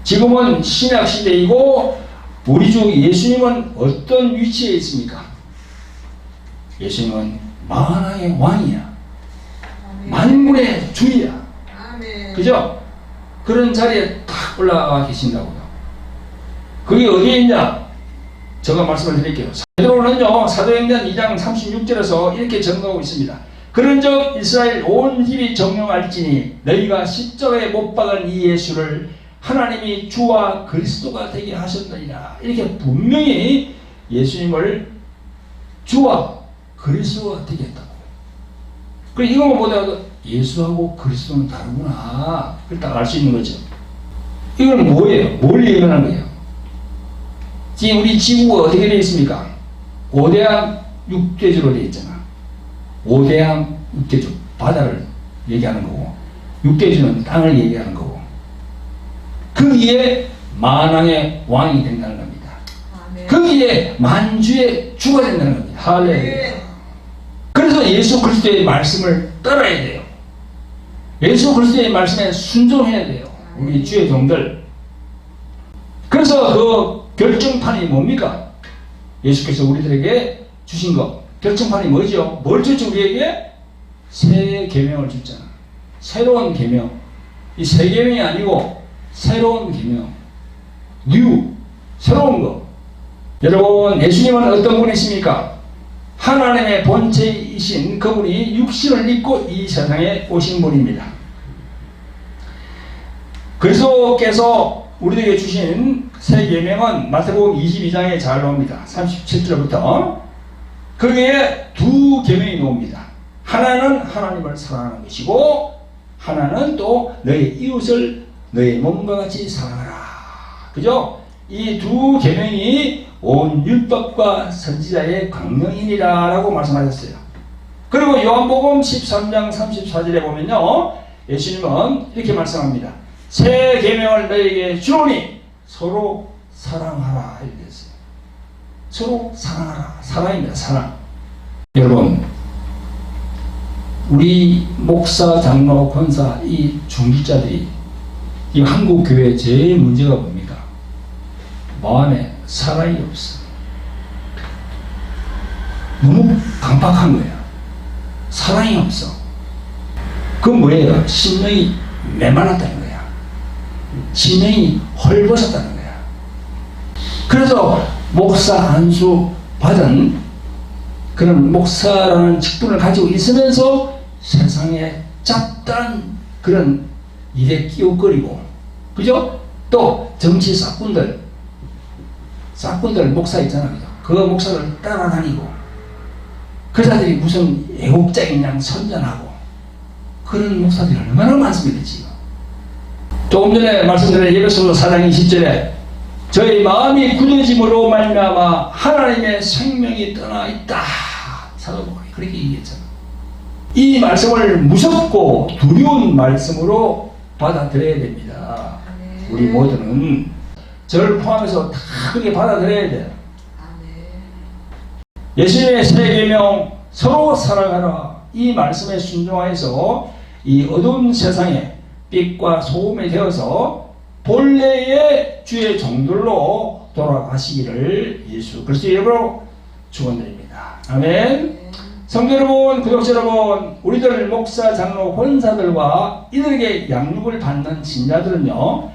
지금은 신약 시대이고 우리 주 예수님은 어떤 위치에 있습니까? 예수님은 만왕의 왕이야. 만군의 주이야. 그죠? 그런 자리에 딱 올라가 계신다고요. 그게 어디에 있냐? 제가 말씀을 드릴게요. 베드로는요, 사도행전 2장 36절에서 이렇게 전가하고 있습니다. 그런즉 이스라엘 온 집이 정령할지니 너희가 십자가에 못 박은 이 예수를 하나님이 주와 그리스도가 되게 하셨느니라. 이렇게 분명히 예수님을 주와 그리스도가 되겠다고. 그래 이것만 보다가 예수하고 그리스도는 다르구나. 그걸 딱 알 수 있는 거죠. 이건 뭐예요? 뭘 예언하는 거예요? 지금 우리 지구가 어떻게 되어 있습니까? 5대양 6대주로 되어 있잖아. 5대양 6대주. 바다를 얘기하는 거고 6대주는 땅을 얘기하는 거고 거기에 만왕의 왕이 된다는 겁니다. 거기에 만주의 주가 된다는 겁니다. 할렐루야. 그래서 예수 그리스도의 말씀을 따라야 돼요. 예수 그리스도의 말씀에 순종해야 돼요. 우리 주의 종들. 그래서 그 결정판이 뭡니까? 예수께서 우리들에게 주신 것. 결정판이 뭐죠? 뭘 줬죠 우리에게? 새 계명을 줬잖아. 새로운 계명. 이 새 계명이 아니고 새로운 계명. 뉴. 새로운 거. 여러분 예수님은 어떤 분이십니까? 하나님의 본체이신 그분이 육신을 입고 이 세상에 오신 분입니다. 그리스도께서 우리에게 주신 새 계명은 마태복음 22장에 잘 나옵니다. 37절부터 거기에 두 계명이 나옵니다. 하나는 하나님을 사랑하는 것이고 하나는 또 너의 이웃을 너의 몸과 같이 사랑하라. 그죠? 이 두 계명이 온 율법과 선지자의 강령이니라 라고 말씀하셨어요. 그리고 요한복음 13장 34절에 보면요 예수님은 이렇게 말씀합니다. 새 계명을 너에게 주노니 서로 사랑하라 이렇게 했어요. 서로 사랑하라. 사랑입니다. 사랑. 여러분 우리 목사, 장로, 권사 이 중직자들이 이 한국 교회의 제일 문제가 뭡니까? 마음에 사랑이 없어. 너무 강박한 거야. 사랑이 없어. 그건 뭐예요? 심령이 메말랐다는 거야. 심령이 헐벗었다는 거야. 그래서 목사 안수 받은 그런 목사라는 직분을 가지고 있으면서 세상에 잡다한 그런 일에 끼어거리고, 그죠? 또 정치 싹군들 목사 있잖아요. 그 목사를 따라다니고 그 자들이 무슨 애국자인 양 선전하고 그런 목사들이 얼마나 많습니까 지금. 조금 전에 말씀드린 예배소 4장 20절에 저희 마음이 굳어짐으로 말미암아 하나님의 생명이 떠나 있다. 사도 바울이 그렇게 얘기했잖아. 이 말씀을 무섭고 두려운 말씀으로 받아들여야 됩니다. 우리 모두는 저를 포함해서 다 그렇게 받아들여야 돼요. 예수님의 새 계명 서로 사랑하라. 이 말씀에 순종하여서 이 어두운 세상에 빛과 소금이 되어서 본래의 주의 종들로 돌아가시기를 예수 그리스도 이름으로 축원드립니다. 아멘. 성도 여러분, 구독자 여러분, 우리들 목사, 장로, 권사들과 이들에게 양육을 받는 신자들은요,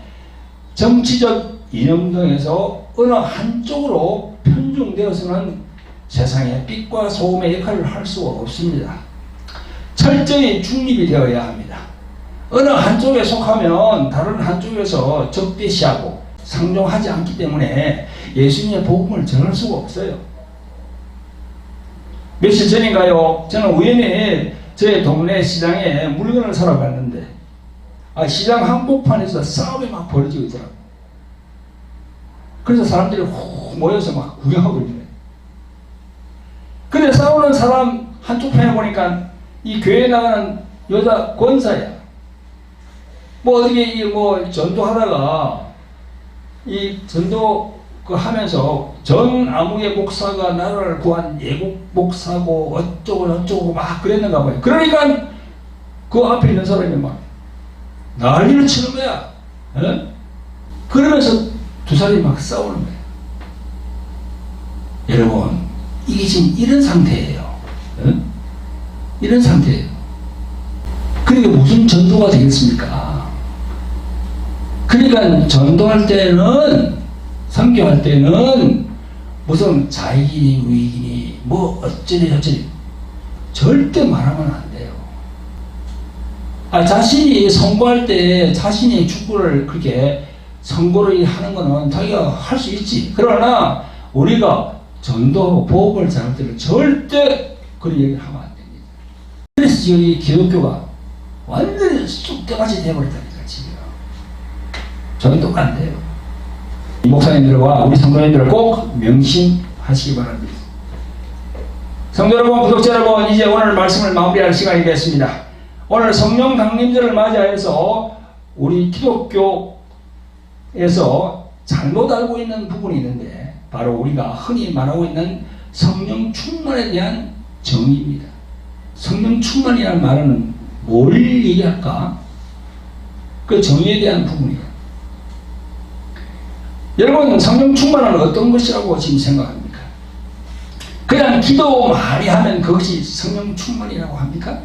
정치적 이념 등에서 어느 한쪽으로 편중되어서는 세상의 빛과 소금의 역할을 할 수가 없습니다. 철저히 중립이 되어야 합니다. 어느 한쪽에 속하면 다른 한쪽에서 적대시하고 상종하지 않기 때문에 예수님의 복음을 전할 수가 없어요. 며칠 전인가요? 저는 우연히 저희 동네 시장에 물건을 사러 갔는데 시장 한복판에서 싸움이 막 벌어지고 있더라고요. 그래서 사람들이 훅 모여서 막 구경하고 있는. 근데 싸우는 사람 한쪽 편에 보니까 이 교회에 나가는 여자 권사야. 뭐 어떻게 뭐 전도하다가 이 전도 하면서 전 아무개 목사가 나라를 구한 예국 목사고 어쩌고 막 그랬는가 봐요. 그러니까 그 앞에 있는 사람이 막 난리를 치는 거야. 에? 그러면서 두 사람이 막 싸우는 거예요. 여러분, 이게 지금 이런 상태예요. 에? 이런 상태예요. 그러니까 무슨 전도가 되겠습니까? 그러니까 전도할 때는, 선교할 때는 무슨 자익이니 우익이니 뭐 어쩌니 절대 말하면 안 돼요. 자신이 선거할 때 자신이 축구를 그렇게 선거를 하는 거는 자기가 할 수 있지. 그러나 우리가 전도 보복을 잘할 때는 절대 그런 얘기를 하면 안 됩니다. 그래서 지금 이 기독교가 완전히 쑥대밭이 되어버렸다니까 지금. 저는 똑같네요. 이 목사님들과 우리 성도님들을 꼭 명심하시기 바랍니다. 성도 여러분, 구독자 여러분, 이제 오늘 말씀을 마무리할 시간이 됐습니다. 오늘 성령 강림절을 맞이하여서 우리 기독교에서 잘못 알고 있는 부분이 있는데 바로 우리가 흔히 말하고 있는 성령 충만에 대한 정의입니다. 성령 충만이라는 말은 뭘 얘기할까? 그 정의에 대한 부분이에요. 여러분, 성령 충만은 어떤 것이라고 지금 생각합니까? 그냥 기도 많이 하면 그것이 성령 충만이라고 합니까?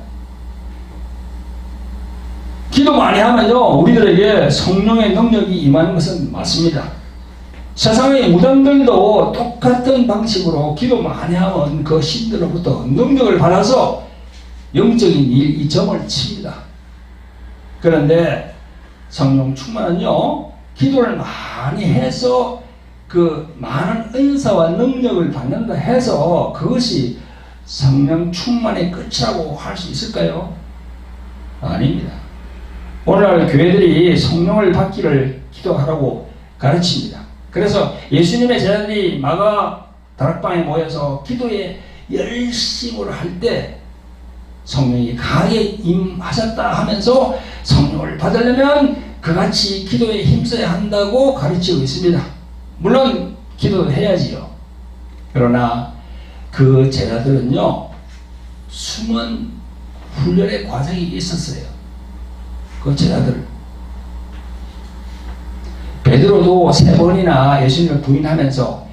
기도 많이 하면요, 우리들에게 성령의 능력이 임하는 것은 맞습니다. 세상의 무당들도 똑같은 방식으로 기도 많이 하면 그 신들로부터 능력을 받아서 영적인 이 점을 칩니다. 그런데 성령 충만은요, 기도를 많이 해서 그 많은 은사와 능력을 받는다 해서 그것이 성령 충만의 끝이라고 할 수 있을까요? 아닙니다. 오늘날 교회들이 성령을 받기를 기도하라고 가르칩니다. 그래서 예수님의 제자들이 마가 다락방에 모여서 기도에 열심으로 할 때 성령이 강하게 임하셨다 하면서 성령을 받으려면 그같이 기도에 힘써야 한다고 가르치고 있습니다. 물론 기도도 해야지요. 그러나 그 제자들은요, 숨은 훈련의 과정이 있었어요. 그 제자들. 베드로도 3번이나 예수님을 부인하면서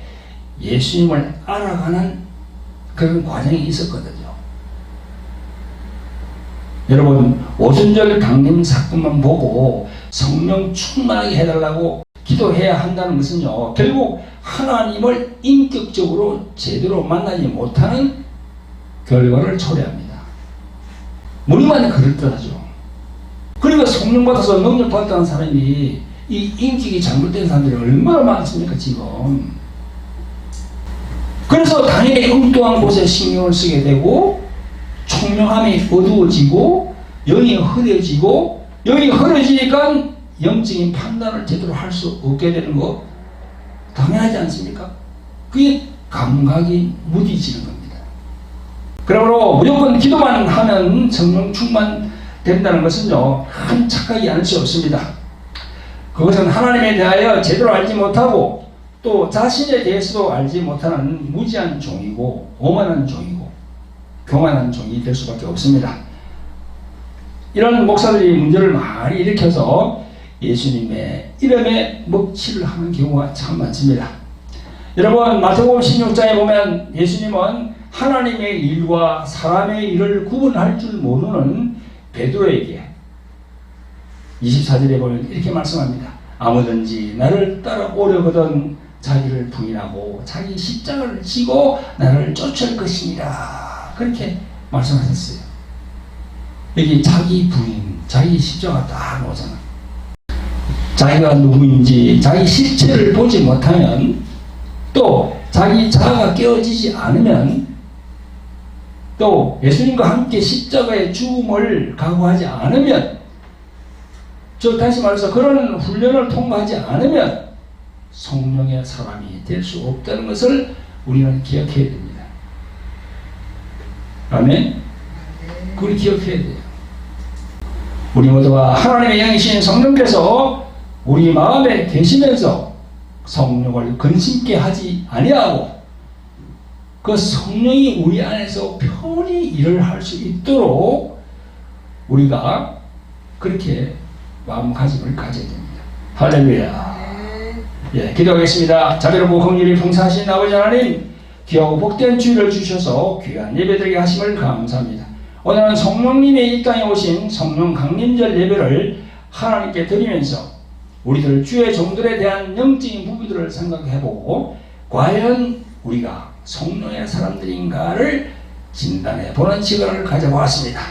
예수님을 알아가는 그런 과정이 있었거든요. 여러분, 오순절 강림 사건만 보고 성령 충만하게 해달라고 기도해야 한다는 것은요, 결국 하나님을 인격적으로 제대로 만나지 못하는 결과를 초래합니다. 우리만 그럴듯하죠. 그러니까 성령 받아서 능력 받았다는 사람이 이 인격이 잘못된 사람들이 얼마나 많습니까 지금. 그래서 당연히 엉뚱한 곳에 신경을 쓰게 되고 총명함이 어두워지고 영이 흐려지고, 영이 흐려지니까 영적인 판단을 제대로 할 수 없게 되는 거 당연하지 않습니까? 그게 감각이 무디지는 겁니다. 그러므로 무조건 기도만 하면 성령 충만 된다는 것은요, 큰 착각이 아닐 수 없습니다. 그것은 하나님에 대하여 제대로 알지 못하고 또 자신에 대해서도 알지 못하는 무지한 종이고 오만한 종이고 교만한 종이 될 수밖에 없습니다. 이런 목사들이 문제를 많이 일으켜서 예수님의 이름에 먹칠을 하는 경우가 참 많습니다. 여러분, 마태복음 16장에 보면 예수님은 하나님의 일과 사람의 일을 구분할 줄 모르는 베드로에게 24절에 보면 이렇게 말씀합니다. 아무든지 나를 따라오려거든 자기를 부인하고 자기 십자가를 지고 나를 쫓을 것이니라. 그렇게 말씀하셨어요. 여기 자기 부인, 자기 십자가 딱 나오잖아. 자기가 누구인지 자기 실체를 보지 못하면, 또 자기 자아가 깨어지지 않으면, 또 예수님과 함께 십자가의 죽음을 각오하지 않으면, 즉 다시 말해서 그런 훈련을 통과하지 않으면 성령의 사람이 될 수 없다는 것을 우리는 기억해야 됩니다. 아멘? 그걸 기억해야 돼요. 우리 모두가 하나님의 영이신 성령께서 우리 마음에 계시면서 성령을 근심케 하지 아니하고 그 성령이 우리 안에서 편히 일을 할 수 있도록 우리가 그렇게 마음가짐을 가져야 됩니다. 할렐루야. 예, 기도하겠습니다. 자비롭고 긍휼히 풍성하신 아버지 하나님, 귀하고 복된 주일을 주셔서 귀한 예배드리게 하심을 감사합니다. 오늘은 성령님의 이 땅에 오신 성령 강림절 예배를 하나님께 드리면서 우리들 주의 종들에 대한 영적인 부분들을 생각해보고 과연 우리가 성령의 사람들인가를 진단해 보는 시간을 가져보았습니다.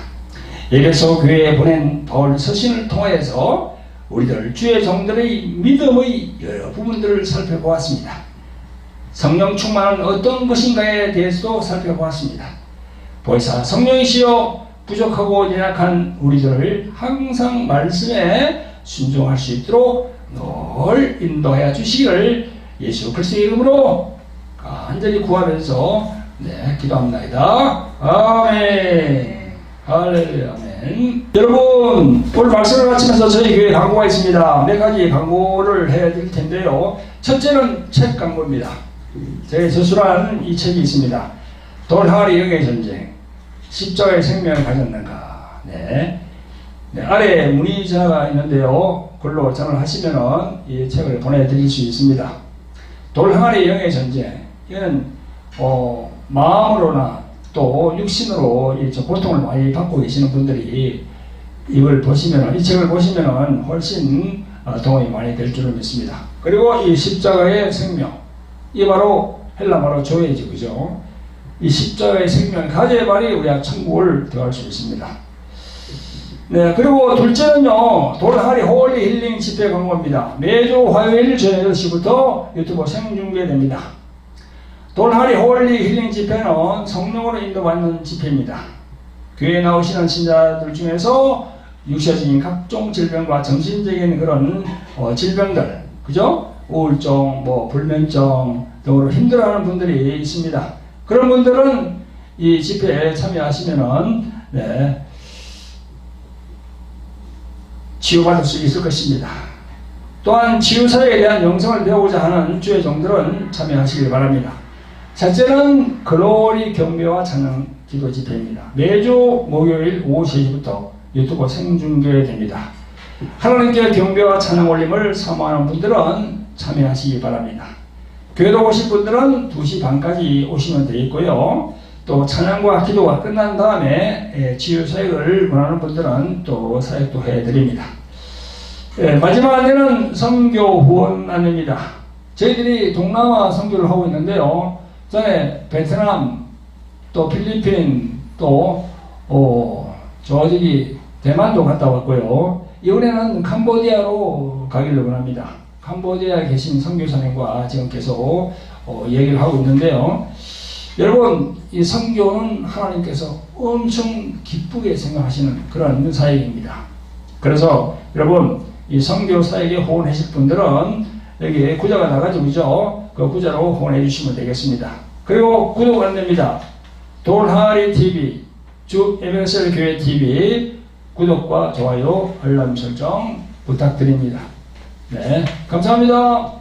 에베소 교회에 보낸 바울 서신을 통해서 우리들 주의 종들의 믿음의 여러 부분들을 살펴보았습니다. 성령 충만은 어떤 것인가에 대해서도 살펴보았습니다. 보혜사 성령이시여 부족하고 연약한 우리들을 항상 말씀에 순종할 수 있도록 늘 인도하여 주시기를 예수 그리스도의 이름으로 간절히 구하면서 기도합니다. 아멘. 할렐루야. 아멘. 여러분, 오늘 말씀을 마치면서 저희 교회 광고가 있습니다. 몇 가지 광고를 해야 될 텐데요. 첫째는 책 광고입니다. 제가 저술한 이 책이 있습니다. 돌항아리 영의 전쟁, 십자가의 생명을 가졌는가. 아래에 문의 전화가 있는데요. 그걸로 전화를 하시면은 이 책을 보내드릴 수 있습니다. 돌항아리 영의 전쟁. 이거는 마음으로나 또 육신으로 고통을 많이 받고 계시는 분들이 이걸 보시면, 이 책을 보시면 훨씬 도움이 많이 될 줄을 믿습니다. 그리고 이 십자가의 생명, 이 바로 헬라말로 조회지, 그죠? 이 십자가의 생명 가져야만이 우리가 천국을 들어갈 수 있습니다. 그리고 둘째는요, 돌항아리 홀리 힐링 집회 광고입니다. 매주 화요일 저녁 8시부터 유튜브 생중계됩니다. 돌항아리 홀리 힐링 집회는 성령으로 인도받는 집회입니다. 교회에 나오시는 신자들 중에서 육체적인 각종 질병과 정신적인 그런 질병들, 그죠? 우울증, 불면증 등으로 힘들어하는 분들이 있습니다. 그런 분들은 이 집회에 참여하시면은 치유받을 수 있을 것입니다. 또한 치유사역에 대한 영성을 배우고자 하는 주의 종들은 참여하시길 바랍니다. 셋째는 글로리 경배와 찬양 기도 집회입니다. 매주 목요일 오후 3시부터 유튜브 생중계됩니다. 하나님께 경배와 찬양 올림을 사모하는 분들은 참여하시기 바랍니다. 교회로 오실 분들은 2시 반까지 오시면 되겠고요. 또 찬양과 기도가 끝난 다음에 치유 사역을 원하는 분들은 또 사역도 해드립니다. 마지막 안내는 선교 후원 안내입니다. 저희들이 동남아 선교를 하고 있는데요. 전에 베트남, 또 필리핀, 또 저기 대만도 갔다 왔고요. 이번에는 캄보디아로 가기를 원합니다. 캄보디아에 계신 선교사님과 지금 계속 얘기를 하고 있는데요. 여러분, 이 선교는 하나님께서 엄청 기쁘게 생각하시는 그런 사역입니다. 그래서 여러분, 이 선교 사역에 후원하실 분들은 여기 구자가 나가지고 있죠. 그 구자로 후원해 주시면 되겠습니다. 그리고 구독 안내입니다. 돌항아리 TV, 주 에베네셀 교회 TV 구독과 좋아요, 알람 설정 부탁드립니다. 감사합니다.